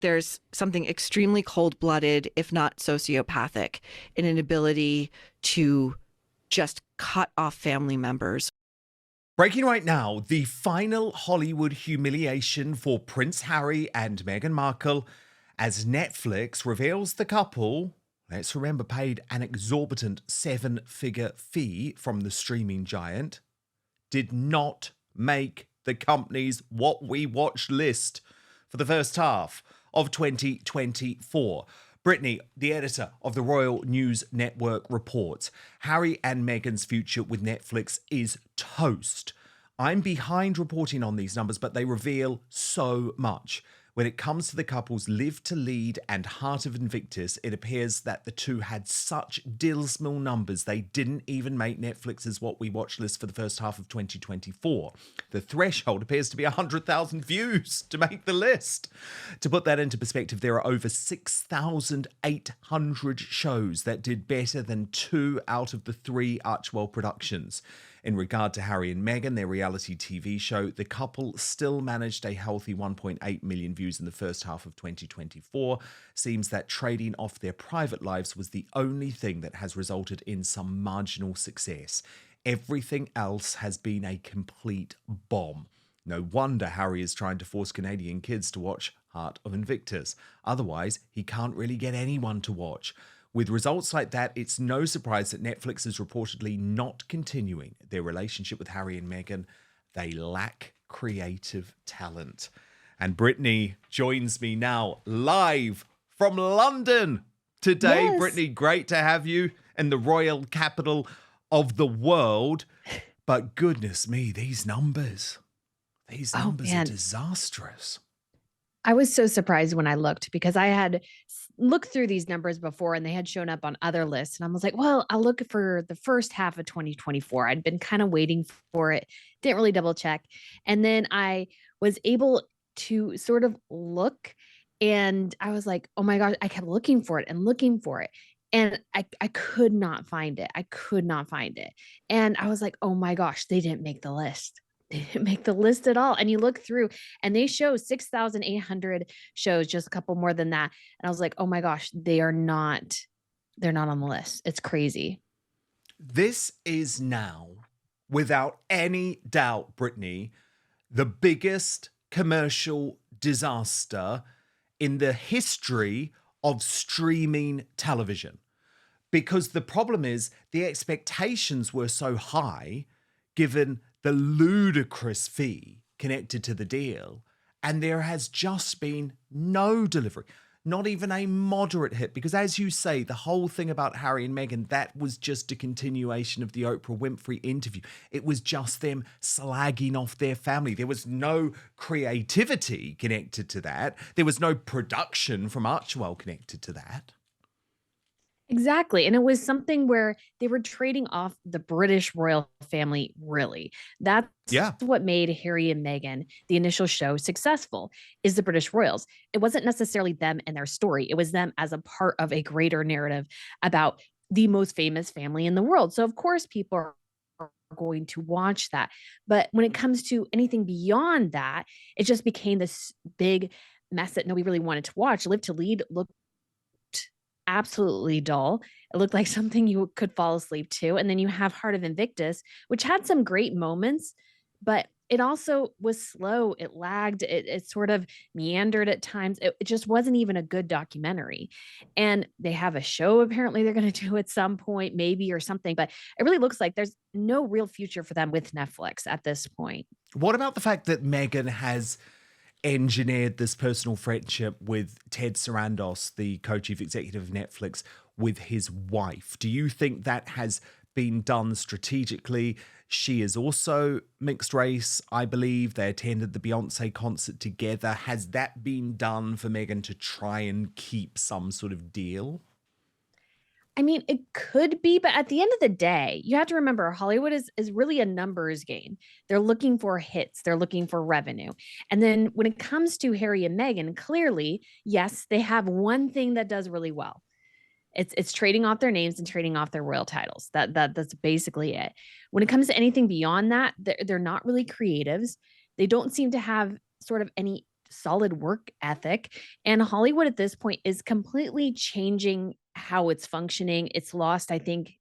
there's something extremely cold-blooded, if not sociopathic, in an ability to just cut off family members. Breaking right now, the final Hollywood humiliation for Prince Harry and Meghan Markle as Netflix reveals the couple, let's remember, paid an exorbitant 7-figure fee from the streaming giant, did not make the company's What We Watch list for the first half of 2024. Brittany, the editor of the Royal News Network, reports Harry and Meghan's future with Netflix is toast. I'm behind reporting on these numbers, but they reveal so much. When it comes to the couple's Live to Lead and Heart of Invictus, it appears that the two had such dismal numbers they didn't even make Netflix's What We Watch list for the first half of 2024. The threshold appears to be 100,000 views to make the list. To put that into perspective, there are over 6,800 shows that did better than 2 out of the 3 Archwell productions. In regard to Harry and Meghan, their reality TV show, the couple still managed a healthy 1.8 million views in the first half of 2024. Seems that trading off their private lives was the only thing that has resulted in some marginal success. Everything else has been a complete bomb. No wonder Harry is trying to force Canadian kids to watch Heart of Invictus. Otherwise, he can't really get anyone to watch. With results like that, it's no surprise that Netflix is reportedly not continuing their relationship with Harry and Meghan. They lack creative talent. And Brittany joins me now live from London today. Yes. Brittany, great to have you in the royal capital of the world. But goodness me, these numbers are disastrous. I was so surprised when I looked because I had looked through these numbers before and they had shown up on other lists. And I was like, well, I'll look for the first half of 2024. I'd been kind of waiting for it, didn't really double check. And then I was able to sort of look and I was like, oh my gosh, I kept looking for it and looking for it. And I could not find it. I could not find it. And I was like, oh my gosh, they didn't make the list. They didn't make the list at all. And you look through and they show 6,800 shows, just a couple more than that. And I was like, oh my gosh, they're not on the list. It's crazy. This is now, without any doubt, Brittany, the biggest commercial disaster in the history of streaming television. Because the problem is the expectations were so high, given the ludicrous fee connected to the deal, and there has just been no delivery, not even a moderate hit, because as you say, the whole thing about Harry and Meghan, that was just a continuation of the Oprah Winfrey interview. It was just them slagging off their family. There was no creativity connected to that. There was no production from Archwell connected to that. Exactly. And it was something where they were trading off the British royal family, really. That's what made Harry and Meghan, the initial show, successful, is the British royals. It wasn't necessarily them and their story. It was them as a part of a greater narrative about the most famous family in the world. So of course people are going to watch that. But when it comes to anything beyond that, it just became this big mess that nobody really wanted to watch. Live to Lead looked absolutely dull. It looked like something you could fall asleep to. And then you have Heart of Invictus, which had some great moments, but it also was slow. It lagged. It sort of meandered at times. It just wasn't even a good documentary. And they have a show apparently they're going to do at some point, maybe, or something. But it really looks like there's no real future for them with Netflix at this point. What about the fact that Meghan has engineered this personal friendship with Ted Sarandos, the co-chief executive of Netflix, with his wife? Do you think that has been done strategically? She is also mixed race, I believe. They attended the Beyonce concert together. Has that been done for Meghan to try and keep some sort of deal? I mean, it could be, but at the end of the day, you have to remember Hollywood is really a numbers game. They're looking for hits, they're looking for revenue. And then when it comes to Harry and Meghan, clearly, yes, they have one thing that does really well. It's trading off their names and trading off their royal titles. That's basically it. When it comes to anything beyond that, they're not really creatives. They don't seem to have sort of any solid work ethic. And Hollywood at this point is completely changing how it's functioning. It's lost, I think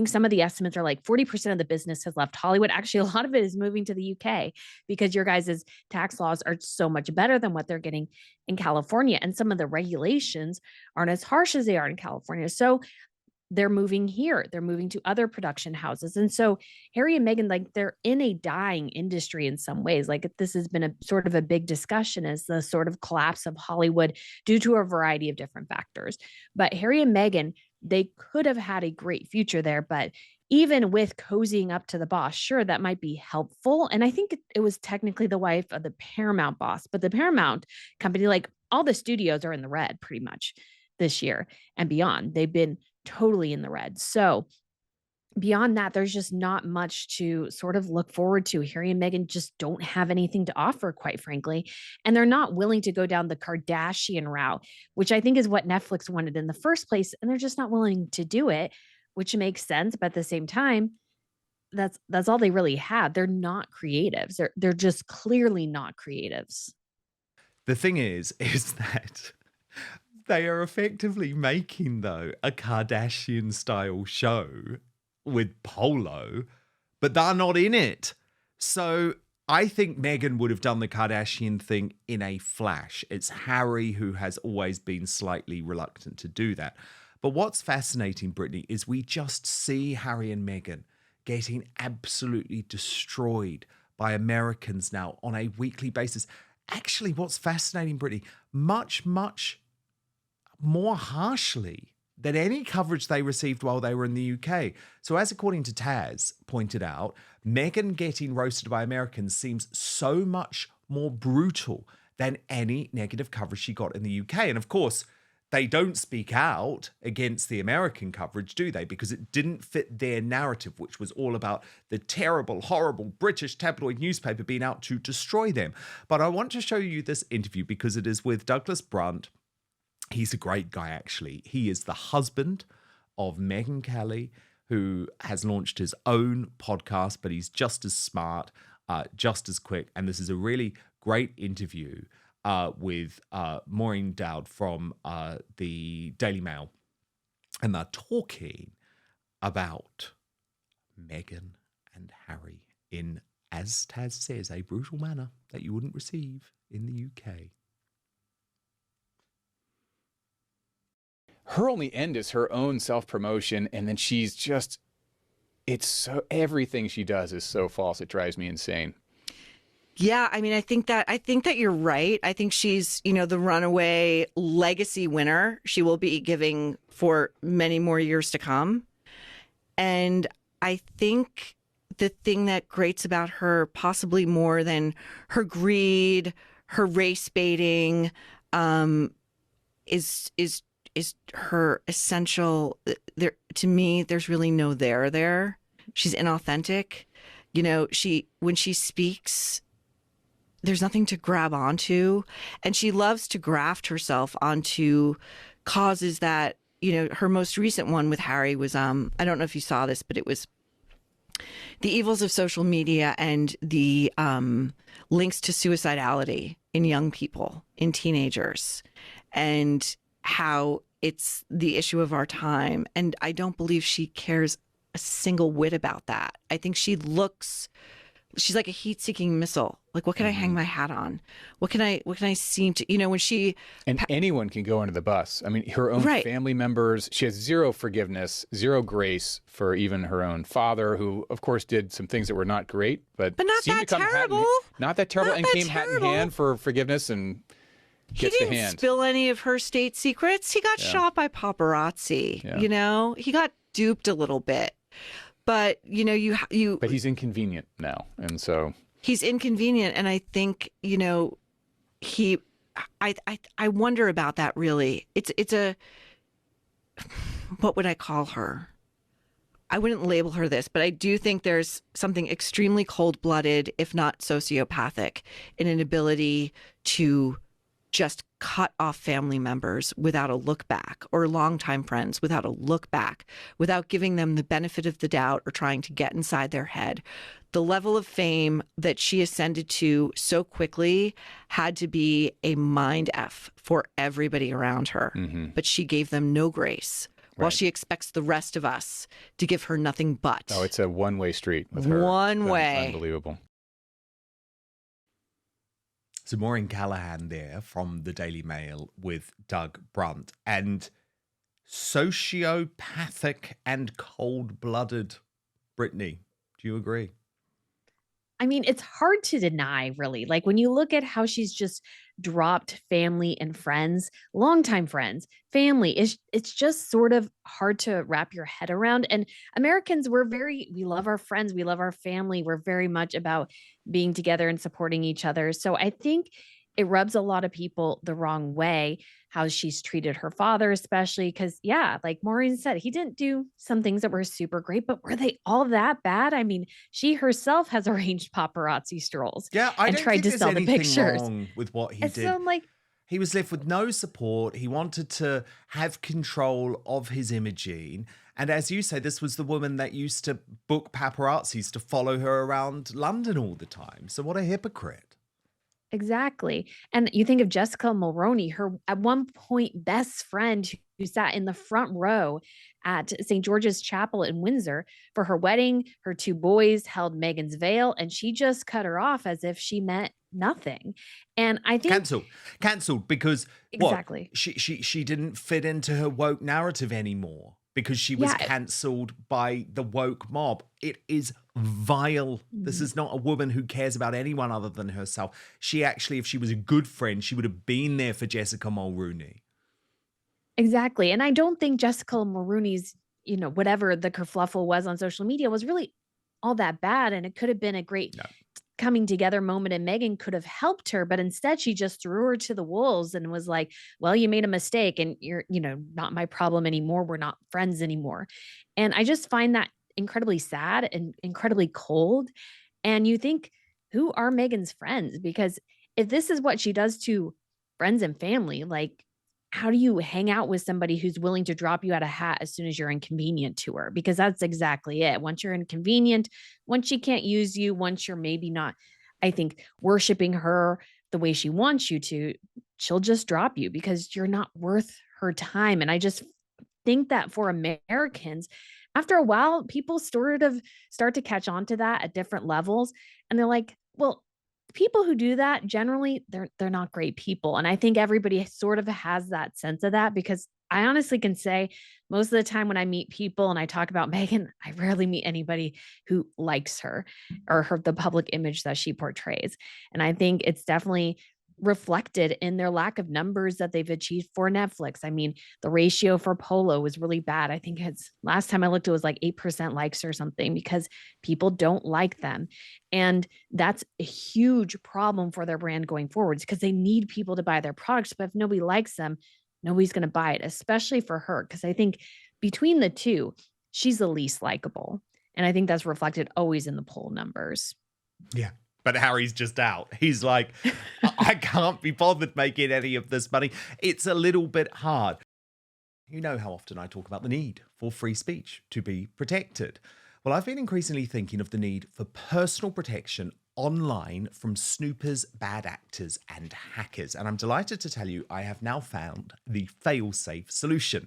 some of the estimates are like 40% of the business has left Hollywood. Actually, a lot of it is moving to the UK because your guys' tax laws are so much better than what they're getting in California. And some of the regulations aren't as harsh as they are in California. So they're moving here. They're moving to other production houses. And so Harry and Meghan, like they're in a dying industry in some ways. Like this has been a sort of a big discussion as the sort of collapse of Hollywood due to a variety of different factors. But Harry and Meghan, they could have had a great future there, but even with cozying up to the boss, sure, that might be helpful. And I think it was technically the wife of the Paramount boss, but the Paramount company, like all the studios are in the red pretty much this year and beyond. They've been totally in the red. So beyond that, there's just not much to sort of look forward to. Harry and Meghan just don't have anything to offer, quite frankly. And they're not willing to go down the Kardashian route, which I think is what Netflix wanted in the first place. And they're just not willing to do it, which makes sense. But at the same time, that's all they really have. They're not creatives. They're just clearly not creatives. The thing is that they are effectively making, though, a Kardashian-style show with Polo, but they're not in it. So I think Meghan would have done the Kardashian thing in a flash. It's Harry who has always been slightly reluctant to do that. But what's fascinating, Brittany, is we just see Harry and Meghan getting absolutely destroyed by Americans now on a weekly basis. Actually, what's fascinating, Brittany, much more harshly than any coverage they received while they were in the UK. So as according to Taz pointed out, Meghan getting roasted by Americans seems so much more brutal than any negative coverage she got in the UK. And of course, they don't speak out against the American coverage, do they? Because it didn't fit their narrative, which was all about the terrible, horrible British tabloid newspaper being out to destroy them. But I want to show you this interview because it is with Douglas Brunt. He's a great guy, actually. He is the husband of Megyn Kelly, who has launched his own podcast, but he's just as smart, just as quick. And this is a really great interview with Maureen Dowd from the Daily Mail. And they're talking about Meghan and Harry in, as Taz says, a brutal manner that you wouldn't receive in the UK. Her only end is her own self-promotion, and then she's just, it's so, everything she does is so false, it drives me insane. Yeah, I mean, I think that you're right. I think she's, the runaway legacy winner. She will be giving for many more years to come. And I think the thing that grates about her, possibly more than her greed, her race baiting, is her essential. There, to me, there's really no there. She's inauthentic. When she speaks, there's nothing to grab onto, and she loves to graft herself onto causes that, her most recent one with Harry was, I don't know if you saw this, but it was the evils of social media and the links to suicidality in young people, in teenagers, and how it's the issue of our time. And I don't believe she cares a single whit about that. I think she's like a heat-seeking missile. Like, what can I hang my hat on? What can I seem to, when she... And anyone can go under the bus. I mean, her own family members, she has zero forgiveness, zero grace for even her own father, who, of course, did some things that were not great, but not seemed that to come terrible. Not that terrible, and came hat in hand for forgiveness and he didn't spill any of her state secrets. He got shot by paparazzi. Yeah. He got duped a little bit. But But he's inconvenient now, and so he's inconvenient, and I think I wonder about that. Really, it's a, what would I call her? I wouldn't label her this, but I do think there's something extremely cold-blooded, if not sociopathic, in an ability to just cut off family members without a look back, or longtime friends without a look back, without giving them the benefit of the doubt or trying to get inside their head. The level of fame that she ascended to so quickly had to be a mind F for everybody around her. Mm-hmm. But she gave them no grace, while she expects the rest of us to give her nothing but. Oh, it's a one-way street with her. One way. Unbelievable. So Maureen Callahan there from the Daily Mail with Doug Brunt. And sociopathic and cold-blooded Brittany. Do you agree? I mean, it's hard to deny, really. Like when you look at how she's just dropped family and friends, longtime friends, family, it's just sort of hard to wrap your head around. And Americans, we love our friends, we love our family. We're very much about being together and supporting each other. So I think it rubs a lot of people the wrong way, how she's treated her father, especially because, yeah, like Maureen said, he didn't do some things that were super great, but were they all that bad? I mean, she herself has arranged paparazzi strolls. Yeah, I and don't tried think to there's sell the anything pictures. wrong with what he And did. so I'm like, he was left with no support. He wanted to have control of his imaging. And as you say, this was the woman that used to book paparazzis to follow her around London all the time. So what a hypocrite. exactly. And you think of Jessica Mulroney, her at one point best friend who sat in the front row at St. George's Chapel in Windsor for her wedding. Her two boys held Meghan's veil, and she just cut her off as if she meant nothing. And I think Cancelled because exactly. What? She didn't fit into her woke narrative anymore because she was cancelled by the woke mob. It is vile. This is not a woman who cares about anyone other than herself. She actually, if she was a good friend, she would have been there for Jessica Mulroney. Exactly. And I don't think Jessica Mulroney's, whatever the kerfluffle was on social media was really all that bad. And it could have been a great coming together moment, and Megyn could have helped her. But instead, she just threw her to the wolves and was like, well, you made a mistake and you're, not my problem anymore. We're not friends anymore. And I just find that incredibly sad and incredibly cold. And you think, who are Megyn's friends? Because if this is what she does to friends and family, like, how do you hang out with somebody who's willing to drop you out of a hat as soon as you're inconvenient to her? Because that's exactly it. Once you're inconvenient, once she can't use you, once you're maybe not, I think, worshiping her the way she wants you to, she'll just drop you because you're not worth her time. And I just think that for Americans, after a while, people sort of start to catch on to that at different levels. And they're like, well, people who do that generally they're not great people. And I think everybody sort of has that sense of that, because I honestly can say most of the time when I meet people and I talk about Megyn, I rarely meet anybody who likes her or the public image that she portrays. And I think it's definitely reflected in their lack of numbers that they've achieved for Netflix. I mean, the ratio for Polo was really bad. I think last time I looked, it was like 8% likes or something, because people don't like them. And that's a huge problem for their brand going forwards, because they need people to buy their products. But if nobody likes them, nobody's going to buy it, especially for her. Because I think between the two, she's the least likable. And I think that's reflected always in the poll numbers. Yeah. But Harry's just out. He's like, I can't be bothered making any of this money. It's a little bit hard. You know how often I talk about the need for free speech to be protected. Well, I've been increasingly thinking of the need for personal protection online from snoopers, bad actors, and hackers. And I'm delighted to tell you I have now found the fail-safe solution.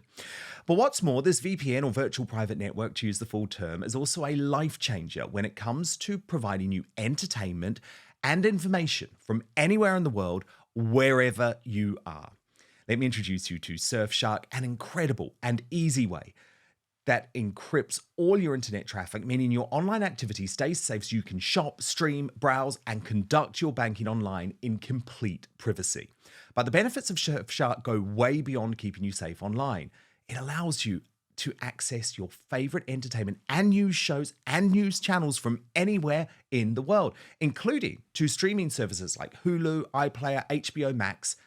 But what's more, this VPN, or virtual private network to use the full term, is also a life changer when it comes to providing you entertainment and information from anywhere in the world, wherever you are. Let me introduce you to Surfshark, an incredible and easy way that encrypts all your internet traffic, meaning your online activity stays safe so you can shop, stream, browse, and conduct your banking online in complete privacy. But the benefits of Surfshark go way beyond keeping you safe online. It allows you to access your favorite entertainment and news shows and news channels from anywhere in the world, including to streaming services like Hulu, iPlayer, HBO Max,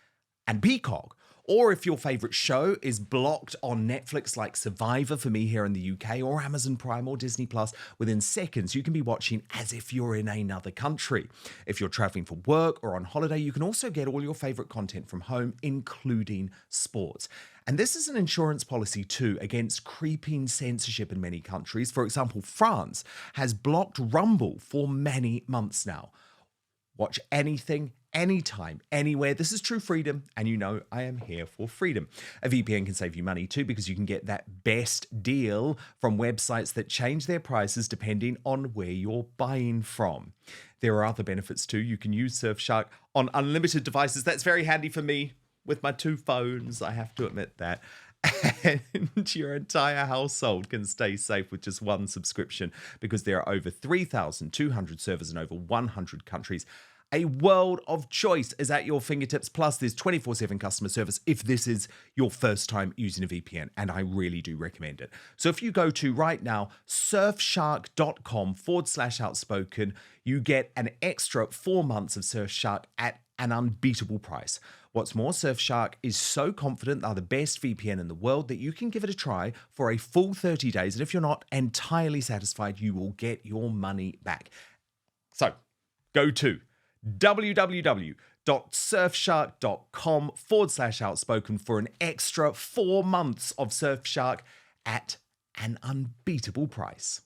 and Peacock, Or if your favorite show is blocked on Netflix like Survivor for me here in the UK, or Amazon Prime or Disney Plus, within seconds you can be watching as if you're in another country. If you're traveling for work or on holiday, you can also get all your favorite content from home, including sports. And this is an insurance policy too against creeping censorship in many countries. For example, France has blocked Rumble for many months now. Watch anything, anytime, anywhere. This is true freedom, and you know I am here for freedom. A VPN can save you money too, because you can get that best deal from websites that change their prices depending on where you're buying from. There are other benefits too. You can use Surfshark on unlimited devices. That's very handy for me with my 2 phones, I have to admit that. And your entire household can stay safe with just one subscription, because there are over 3,200 servers in over 100 countries. A world of choice is at your fingertips. Plus, there's 24/7 customer service if this is your first time using a VPN, and I really do recommend it. So if you go to right now, surfshark.com/outspoken, you get an extra 4 months of Surfshark at an unbeatable price. What's more, Surfshark is so confident they're the best VPN in the world that you can give it a try for a full 30 days. And if you're not entirely satisfied, you will get your money back. So go to www.surfshark.com/outspoken for an extra 4 months of Surfshark at an unbeatable price.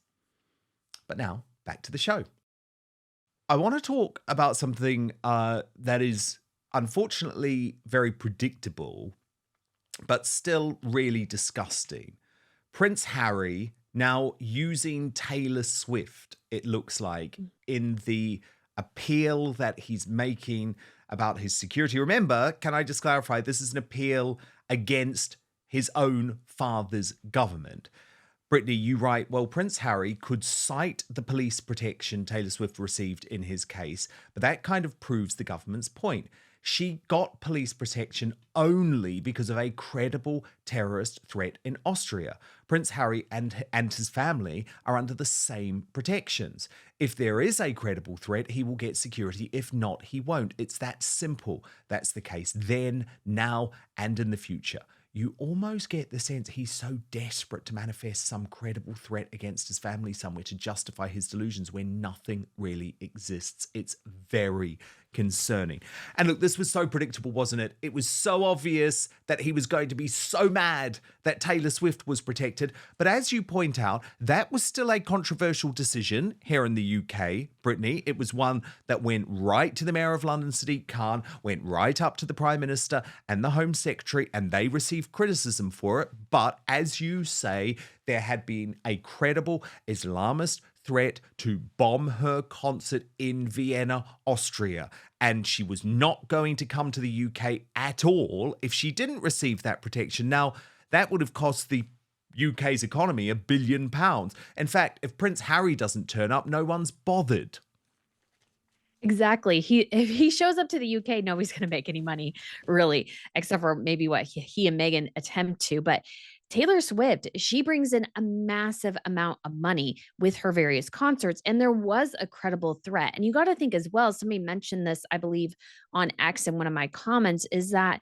But now, back to the show. I want to talk about something that is unfortunately very predictable, but still really disgusting. Prince Harry now using Taylor Swift, it looks like, in the appeal that he's making about his security. Remember, can I just clarify, this is an appeal against his own father's government. Brittany, you write, well, Prince Harry could cite the police protection Taylor Swift received in his case, but that kind of proves the government's point. She got police protection only because of a credible terrorist threat in Austria. Prince Harry and his family are under the same protections. If there is a credible threat, he will get security. If not, he won't. It's that simple. That's the case then, now, and in the future. You almost get the sense he's so desperate to manifest some credible threat against his family somewhere to justify his delusions when nothing really exists. It's very concerning. And look, this was so predictable, wasn't it? It was so obvious that he was going to be so mad that Taylor Swift was protected. But as you point out, that was still a controversial decision here in the UK, Brittany. It was one that went right to the Mayor of London, Sadiq Khan, went right up to the Prime Minister and the Home Secretary, and they received criticism for it. But as you say, there had been a credible Islamist threat to bomb her concert in Vienna, Austria. And she was not going to come to the UK at all if she didn't receive that protection. Now, that would have cost the UK's economy £1 billion. In fact, if Prince Harry doesn't turn up, no one's bothered. Exactly. If he shows up to the UK, nobody's going to make any money, really, except for maybe what he and Meghan attempt to. But Taylor Swift, she brings in a massive amount of money with her various concerts, and there was a credible threat. And you got to think as well, somebody mentioned this, I believe, on X in one of my comments, is that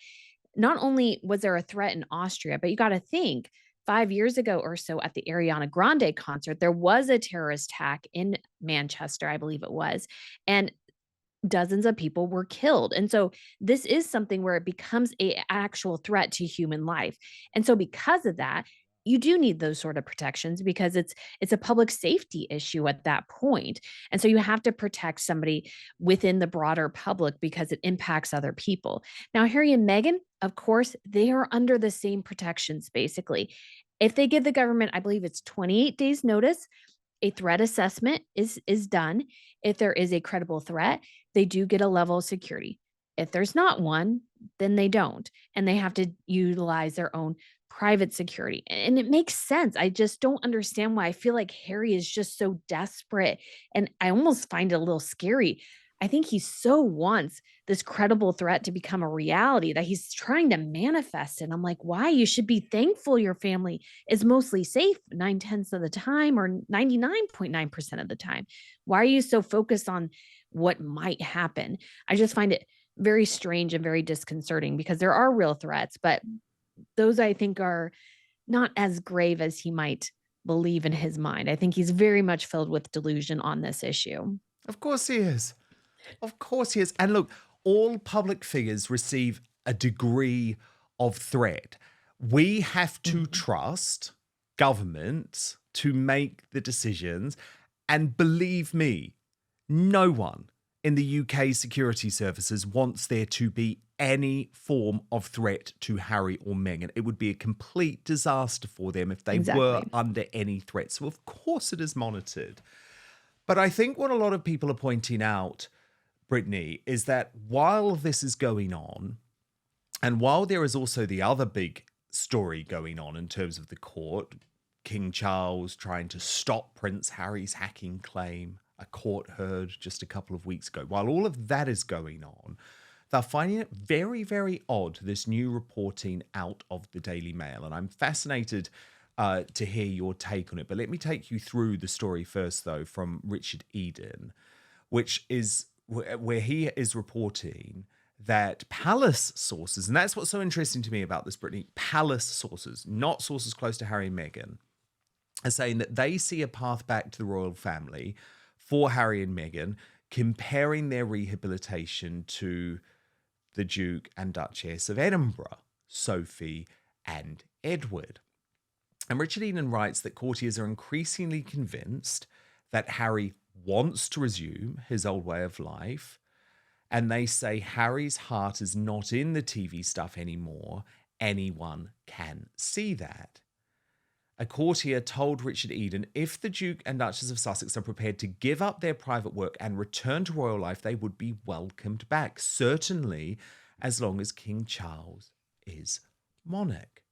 not only was there a threat in Austria, but you got to think 5 years ago or so at the Ariana Grande concert, there was a terrorist attack in Manchester, I believe it was. And dozens of people were killed. And so this is something where it becomes an actual threat to human life. And so because of that, you do need those sort of protections because it's a public safety issue at that point. And so you have to protect somebody within the broader public because it impacts other people. Now, Harry and Meghan, of course, they are under the same protections, basically. If they give the government, I believe it's 28 days notice, a threat assessment is done. If there is a credible threat, they do get a level of security. If there's not one, then they don't. And they have to utilize their own private security. And it makes sense. I just don't understand why I feel like Harry is just so desperate. And I almost find it a little scary. I think he so wants this credible threat to become a reality that he's trying to manifest it. I'm like, why? You should be thankful your family is mostly safe 9/10 of the time or 99.9% of the time. Why are you so focused on what might happen? I just find it very strange and very disconcerting because there are real threats, but those I think are not as grave as he might believe in his mind. I think he's very much filled with delusion on this issue. Of course he is. Of course he is. And look, all public figures receive a degree of threat. We have to trust governments to make the decisions. And believe me, no one in the UK security services wants there to be any form of threat to Harry or Meghan. It would be a complete disaster for them if they were under any threat. So of course it is monitored. But I think what a lot of people are pointing out, Brittany, is that while this is going on, and while there is also the other big story going on in terms of the court, King Charles trying to stop Prince Harry's hacking claim, a court heard just a couple of weeks ago. While all of that is going on, they're finding it very, very odd, this new reporting out of the Daily Mail. And I'm fascinated to hear your take on it. But let me take you through the story first, though, from Richard Eden, which is where he is reporting that palace sources, and that's what's so interesting to me about this, Brittany, palace sources, not sources close to Harry and Meghan, are saying that they see a path back to the royal family for Harry and Meghan, comparing their rehabilitation to the Duke and Duchess of Edinburgh, Sophie and Edward. And Richard Eden writes that courtiers are increasingly convinced that Harry wants to resume his old way of life, and they say Harry's heart is not in the TV stuff anymore. Anyone can see that. A courtier told Richard Eden if the Duke and Duchess of Sussex are prepared to give up their private work and return to royal life, they would be welcomed back, certainly as long as King Charles is monarch.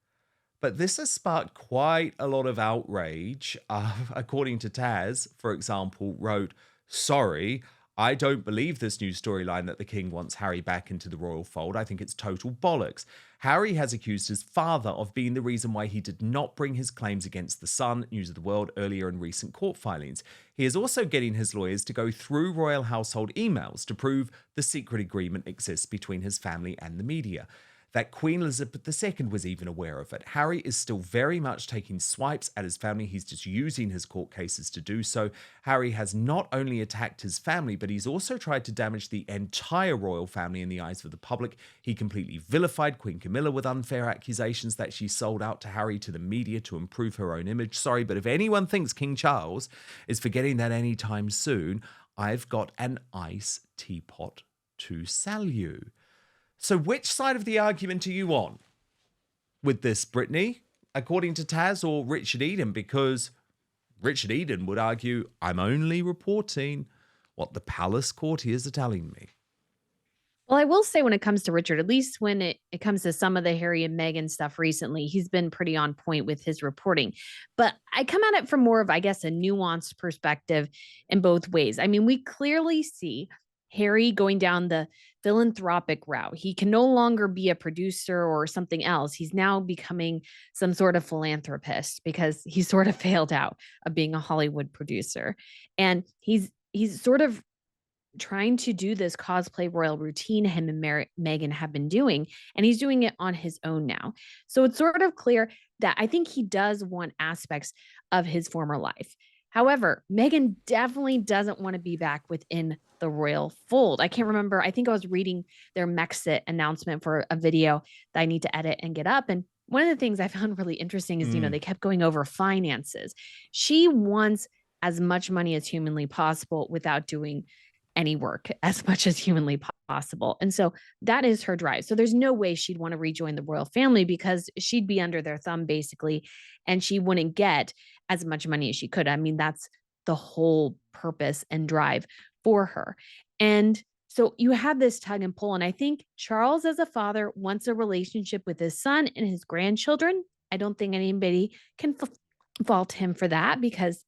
But this has sparked quite a lot of outrage. According to Taz, for example, wrote, "Sorry, I don't believe this new storyline that the king wants Harry back into the royal fold. I think it's total bollocks. Harry has accused his father of being the reason why he did not bring his claims against the Sun, News of the World, earlier in recent court filings. He is also getting his lawyers to go through royal household emails to prove the secret agreement exists between his family and the media. That Queen Elizabeth II was even aware of it. Harry is still very much taking swipes at his family. He's just using his court cases to do so. Harry has not only attacked his family, but he's also tried to damage the entire royal family in the eyes of the public. He completely vilified Queen Camilla with unfair accusations that she sold out to Harry to the media to improve her own image. Sorry, but if anyone thinks King Charles is forgetting that anytime soon, I've got an ice teapot to sell you." So which side of the argument are you on with this, Brittany, according to Taz or Richard Eden? Because Richard Eden would argue, I'm only reporting what the palace courtiers are telling me. Well, I will say when it comes to Richard, at least when it comes to some of the Harry and Meghan stuff recently, he's been pretty on point with his reporting. But I come at it from more of, I guess, a nuanced perspective in both ways. I mean, we clearly see Harry going down the philanthropic route. He can no longer be a producer or something else. He's now becoming some sort of philanthropist because he sort of failed out of being a Hollywood producer. And he's sort of trying to do this cosplay royal routine him and Meghan have been doing, and he's doing it on his own now. So it's sort of clear that I think he does want aspects of his former life. However, Meghan definitely doesn't want to be back within the royal fold. I can't remember. I think I was reading their Mexit announcement for a video that I need to edit and get up. And one of the things I found really interesting is, they kept going over finances. She wants as much money as humanly possible without doing any work, as much as humanly possible. And so that is her drive. So there's no way she'd want to rejoin the royal family because she'd be under their thumb basically, and she wouldn't get as much money as she could. I mean, that's the whole purpose and drive for her. And so you have this tug and pull. And I think Charles, as a father, wants a relationship with his son and his grandchildren. I don't think anybody can fault him for that because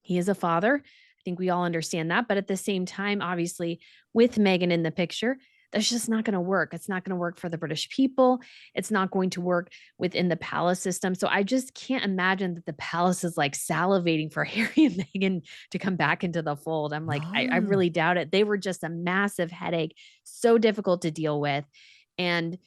he is a father. I think we all understand that. But at the same time, obviously, with Meghan in the picture, That's just not going to work. It's not going to work for the British people. It's not going to work within the palace system. So I just can't imagine that the palace is like salivating for Harry and Meghan to come back into the fold. I'm like, I No. really doubt it. They were just a massive headache, so difficult to deal with, and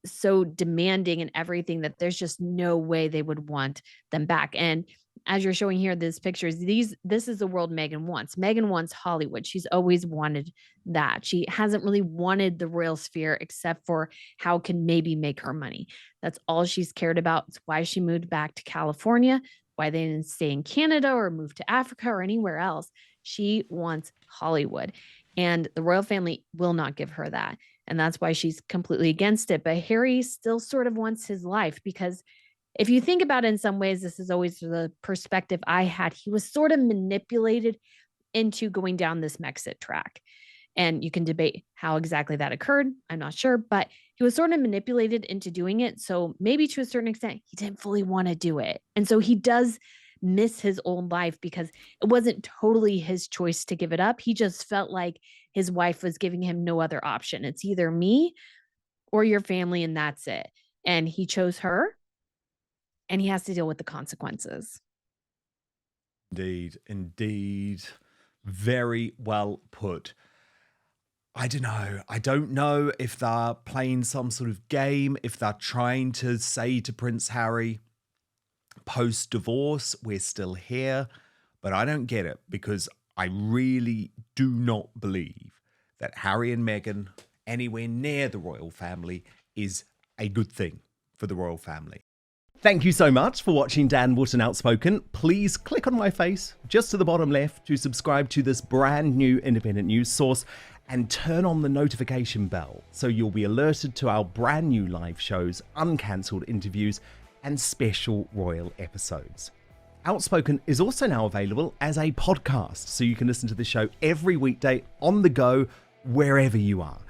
so demanding and everything that there's just no way they would want them back. And as you're showing here, these pictures, this is the world Meghan wants. Meghan wants Hollywood. She's always wanted that. She hasn't really wanted the royal sphere except for how can maybe make her money. That's all she's cared about. It's why she moved back to California, why they didn't stay in Canada or move to Africa or anywhere else. She wants Hollywood, and the royal family will not give her that. And that's why she's completely against it. But Harry still sort of wants his life, because if you think about it in some ways, this is always the perspective I had. He was sort of manipulated into going down this Mexit track. And you can debate how exactly that occurred. I'm not sure, but he was sort of manipulated into doing it. So maybe to a certain extent, he didn't fully want to do it. And so he does miss his old life because it wasn't totally his choice to give it up. He just felt like his wife was giving him no other option. It's either me or your family, and that's it. And he chose her, and he has to deal with the consequences. Indeed, indeed. Very well put. I don't know. I don't know if they're playing some sort of game, if they're trying to say to Prince Harry, post-divorce, we're still here. But I don't get it, because I really do not believe that Harry and Meghan anywhere near the royal family is a good thing for the royal family. Thank you so much for watching Dan Wootton Outspoken. Please click on my face just to the bottom left to subscribe to this brand new independent news source, and turn on the notification bell so you'll be alerted to our brand new live shows, uncancelled interviews, and special royal episodes. Outspoken is also now available as a podcast, so you can listen to the show every weekday on the go, wherever you are.